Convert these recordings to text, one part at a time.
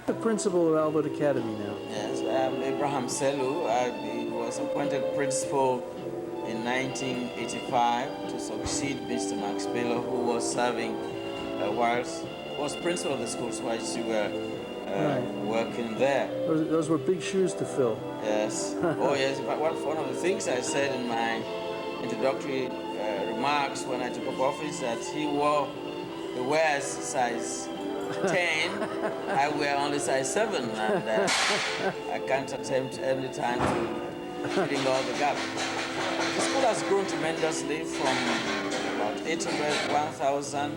The principal of Albert Academy now. Yes, Abraham Sellu. He was appointed principal in 1985 to succeed Mr. Max Baylor, who was serving was principal of the schools whilst you were working there. Those were big shoes to fill. Yes. Oh, yes. But one of the things I said in my introductory remarks when I took up office that he wears size 10, I wear only size 7, and I can't attempt any time to filling all the gap. The school has grown tremendously from about 800, 1,000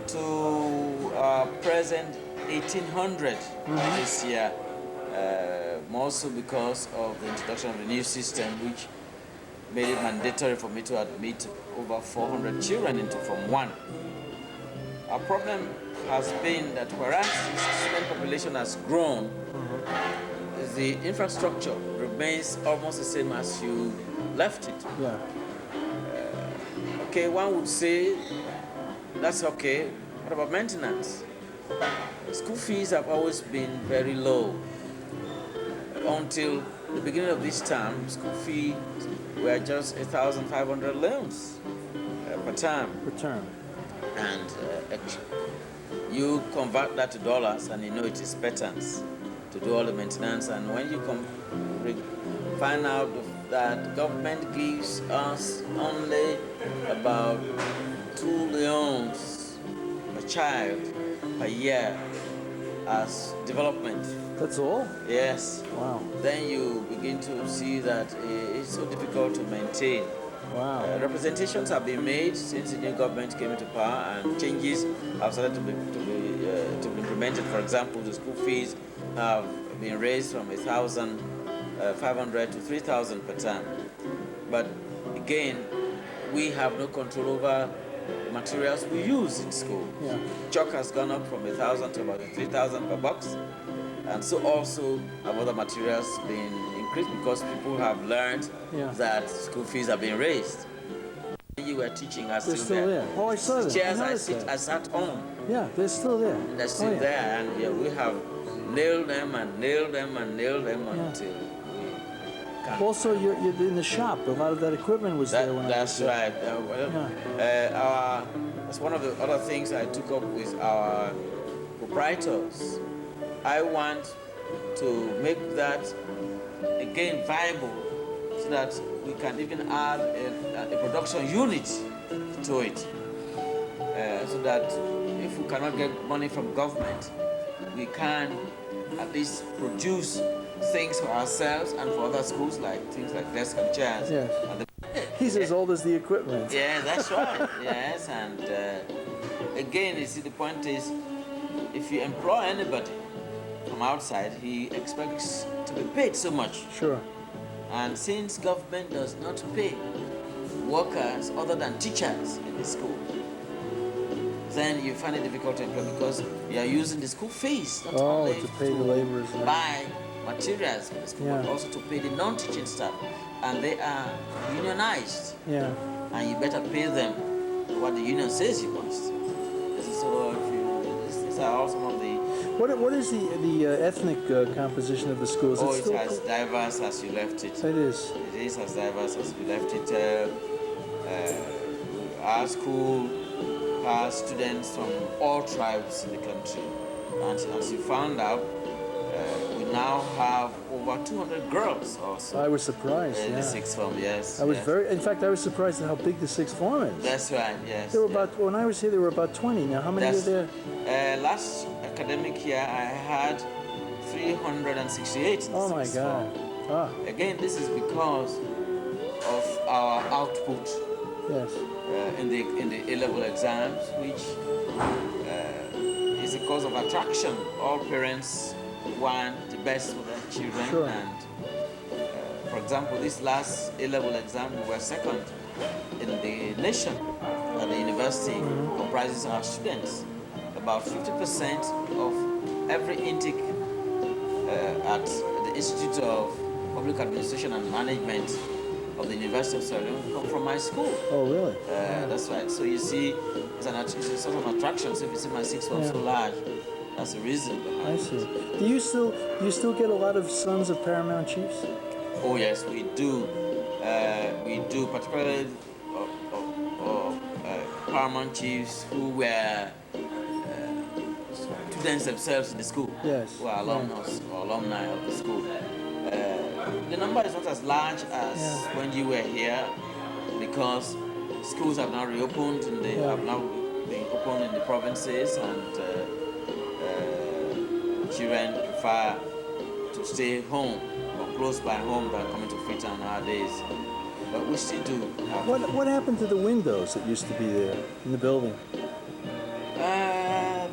to present 1,800 this year, more so because of the introduction of the new system, which made it mandatory for me to admit over 400 children into Form 1. Our problem has been that whereas the student population has grown, the infrastructure remains almost the same as you left it. Yeah. Okay, one would say that's okay. What about maintenance? School fees have always been very low. Until the beginning of this term, school fees were just 1,500 leones per term. Per term. And you convert that to dollars and you know it is patterns to do all the maintenance. And when you find out that government gives us only about 2 leones per child per year as development. That's all? Yes. Wow. Then you begin to see that it's so difficult to maintain. Wow. Representations have been made since the new government came into power, and changes have started to be implemented. For example, the school fees have been raised from 1,500 to 3,000 per term. But again, we have no control over the materials we use in school. Yeah. Chalk has gone up from 1,000 to about 3,000 per box, and so also have other materials been increased because people have learned that school fees have been raised. You were teaching us they're still there. Oh, I saw that. Chairs I sat on. Yeah, they're still there. They're still there, and we have nailed them and nailed them and nailed them until we can. Also, you're in the shop. A lot of that equipment was there when I was there. That's right. That's one of the other things I took up with our proprietors. I want to make that again viable so that we can even add a production unit to it, so that if we cannot get money from government, we can at least produce things for ourselves and for other schools, like things like desks and chairs. Yes. He's as old as the equipment. Yeah, that's right. Yes, and again, you see, the point is, if you employ anybody from outside, he expects to be paid so much. Sure. And since government does not pay workers other than teachers in the school, then you find it difficult to employ because you are using the school fees not only to pay the laborers, buy materials for the school, but also to pay the non-teaching staff, and they are unionized. Yeah. And you better pay them what the union says you must. So these are all some of the. What is the ethnic composition of the school? Is it's as diverse as you left it. It is. It is as diverse as you left it. Our school has students from all tribes in the country, and as you found out, we now have over 200 girls also. I was surprised. In the sixth form, yes. I was in fact, I was surprised at how big the sixth form is. That's right. Yes. There were about when I was here, there were about 20. Now, how many are there? Last academic year, I had 368. Oh my God! Ah. Again, this is because of our output. Yes. In the A-level exams, which is a cause of attraction. All parents want the best for their children. Sure. And for example, this last A-level exam, we were second in the nation at the university. Comprises our students. About 50% of every intake at the Institute of Public Administration and Management of the University of Sierra Leone come from my school. Oh, really? That's right. So you see, it's a sort of attraction. So if you see my sixth form so large, That's the reason behind I it. see. Do you still get a lot of sons of Paramount chiefs? Oh yes, we do. We do, particularly Paramount chiefs who were students themselves in the school. Yes. Who are alumnus or alumni of the school. The number is not as large as when you were here, because schools have now reopened and they have now been opened in the provinces, and children prefer to stay home or close by home than coming to Freetown nowadays. But we still do have. What happened to the windows that used to be there in the building?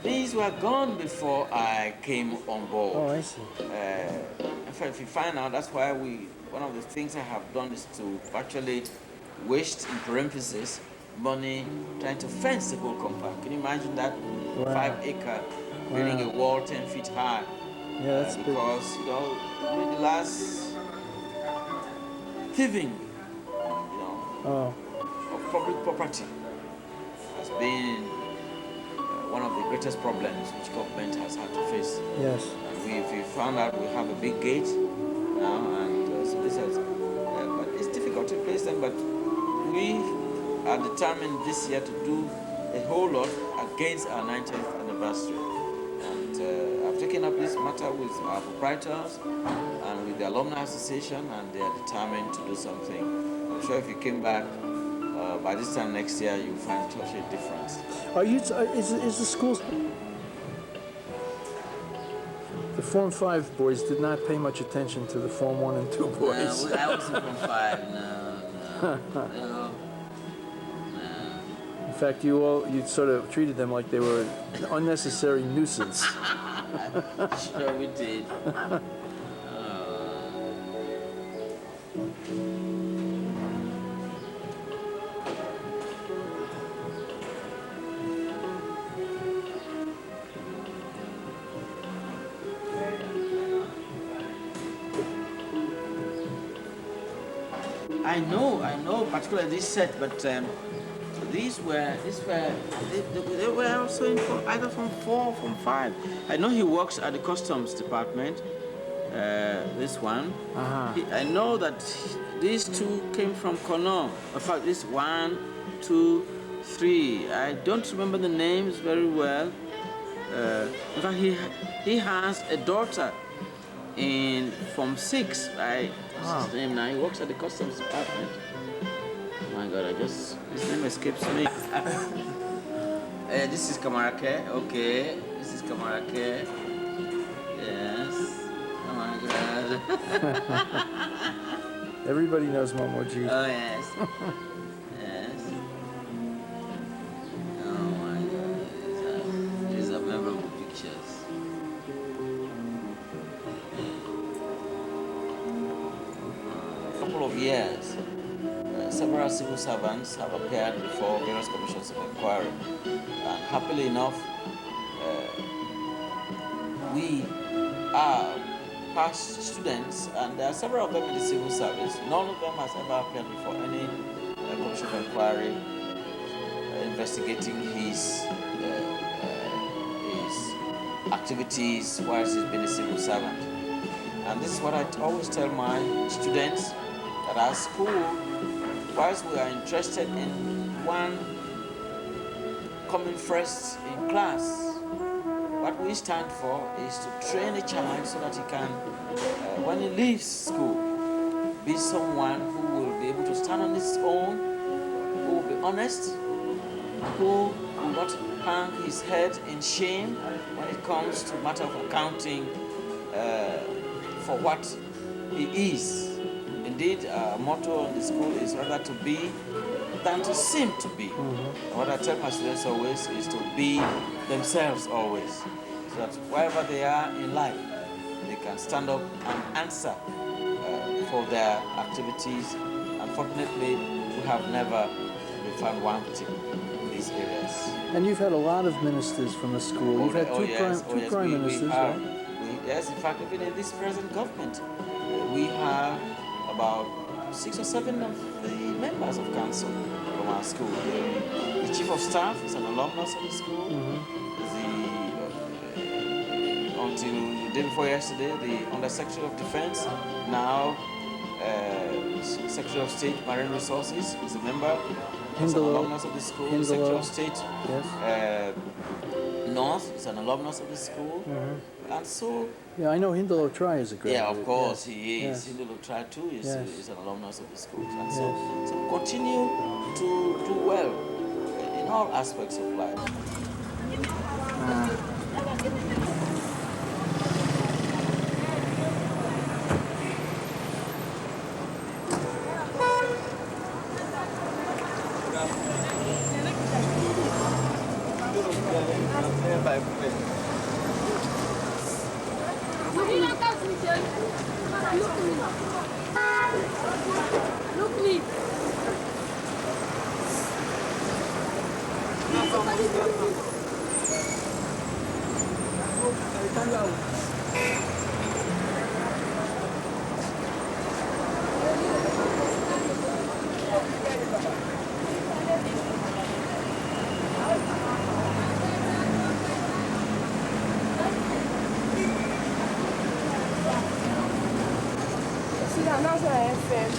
These were gone before I came on board. Oh, I see. In fact, if you find out, that's why one of the things I have done is to actually waste, in parentheses, money trying to fence the whole compound. Can you imagine that? Wow. 5-acre, building a wall 10 feet high. Yeah, that's big. Because, with the last thieving, of public property has been one of the greatest problems which government has had to face. Yes. We found out we have a big gate now, and so this has, but it's difficult to replace them. But we are determined this year to do a whole lot against our 90th anniversary. And I've taken up this matter with our proprietors and with the Alumni Association, and they are determined to do something. I'm sure if you came back by this time next year, you'll find such a difference. Is the school... The Form 5 boys did not pay much attention to the Form 1 and 2 boys. No, I wasn't Form 5, no. In fact, you sort of treated them like they were an unnecessary nuisance. Sure we did. I know, particularly this set, but they were also in either from 4 or from 5. I know he works at the customs department. This one. I know that these two came from Kono. In fact, this 1, 2, 3. I don't remember the names very well. In fact, he has a daughter in Form 6. What's his name now? He works at the customs department. Oh my God, his name escapes me. This is Kamarake. Okay, this is Kamarake. Yes. Oh my God. Everybody knows Momoji. Oh yes. Yes. Oh my God. These are memorable pictures. Couple of years, several civil servants have appeared before various commissions of inquiry, and happily enough, we are past students, and there are several of them in the civil service. None of them has ever appeared before any commission of inquiry investigating his activities whilst he's been a civil servant. And this is what I always tell my students, at our school, whilst we are interested in one coming first in class, what we stand for is to train a child so that he can, when he leaves school, be someone who will be able to stand on his own, who will be honest, who will not hang his head in shame when it comes to matter of accounting for what he is. Indeed, our motto in the school is rather to be than to seem to be. And what I tell my students always is to be themselves always, so that wherever they are in life, they can stand up and answer for their activities. Unfortunately, we have never been found wanting in these areas. And you've had a lot of ministers from the school. You've had two prime ministers, right? Yes, in fact, even in this present government, we have about 6 or 7 of the members of council from our school. The chief of staff is an alumnus of the school. The until the day before yesterday, the Undersecretary of Defense, now Secretary of State Marine Resources, is a member. He's an alumnus of the school. Secretary of State North is an alumnus of the school. And so... Yeah, I know Hindalo Tri is a graduate. Yeah, of course, yes. he is. Yes. Hindalo Tri too is an alumnus of the school. And Yes. so continue to do well in all aspects of life. Look me. Sila nasa FM.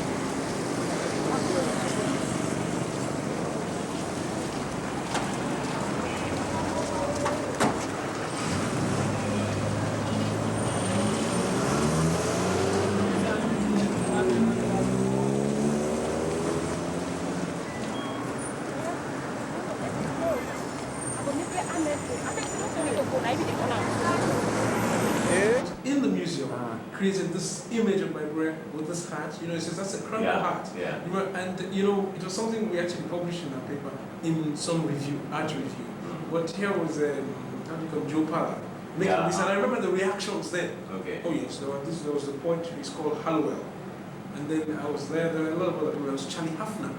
In the museum, created this image of my brother with this hat. You know, it says that's a crumple hat. Yeah. You know, and you know, it was something we actually published in our paper in some review, art review. But here was how do you call it, Joe Pala making this, and I remember the reactions then. Okay. Oh yes, there was the poetry. It's called Hallowell, and then I was there. There were a lot of other people. There was Charlie Hafner,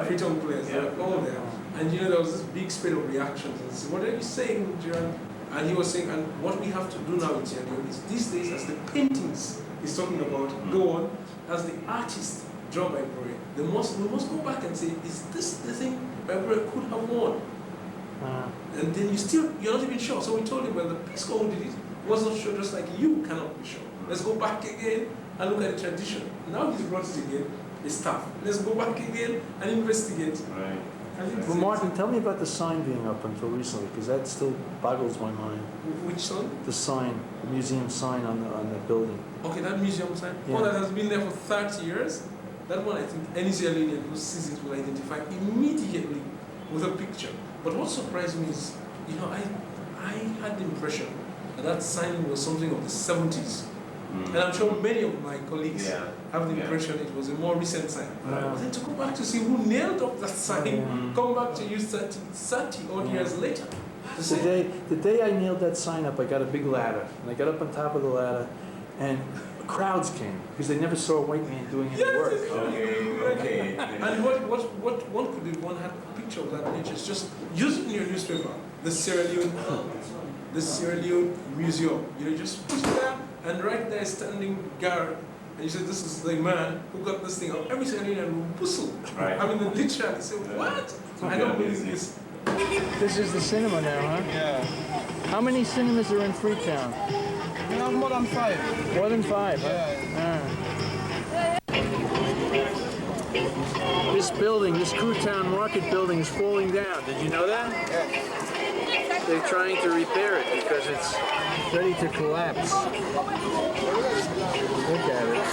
Freetown players. They were all there, and you know there was this big spread of reactions. And so, what are you saying, Gerard? And he was saying, and what we have to do now in Sierra Leone is these days, as the paintings he's talking about go on, as the artist draw by Bure, we must go back and say, is this the thing Bure could have worn? And then you're not even sure. So we told him, well, the Peace Corps who did it was not sure, just like you cannot be sure. Let's go back again and look at the tradition. Now he's brought it again. It's tough. Let's go back again and investigate. Right. Well, Martin, tell me about the sign being up until recently, because that still boggles my mind. Which sign? The sign, the museum sign on the building. Okay, that museum sign. Yeah. One that has been there for 30 years. That one, I think any Sierra Leonean who sees it will identify immediately with a picture. But what surprised me is, you know, I had the impression that that sign was something of the 70s. And I'm sure many of my colleagues have the impression it was a more recent sign. But then to go back to see who nailed up that sign, come back to you 30 odd years later. The day I nailed that sign up, I got a big ladder, and I got up on top of the ladder, and crowds came because they never saw a white man doing any work. Okay. And what one could do, one had a picture of that nature. It's just use it in your newspaper. The Sierra Leone Museum. You just put it there, and right there standing guard. And you say, this is the man who got this thing out. Every Sierra Leonean will whistle. Right. I mean, the literally say, what? I don't believe this. This is the cinema now, huh? Yeah. How many cinemas are in Freetown? We have more than 5. More than 5, huh? Yeah. This building, this Freetown Market building is falling down. Did you know that? Yeah. They're trying to repair it because it's ready to collapse. Look at it.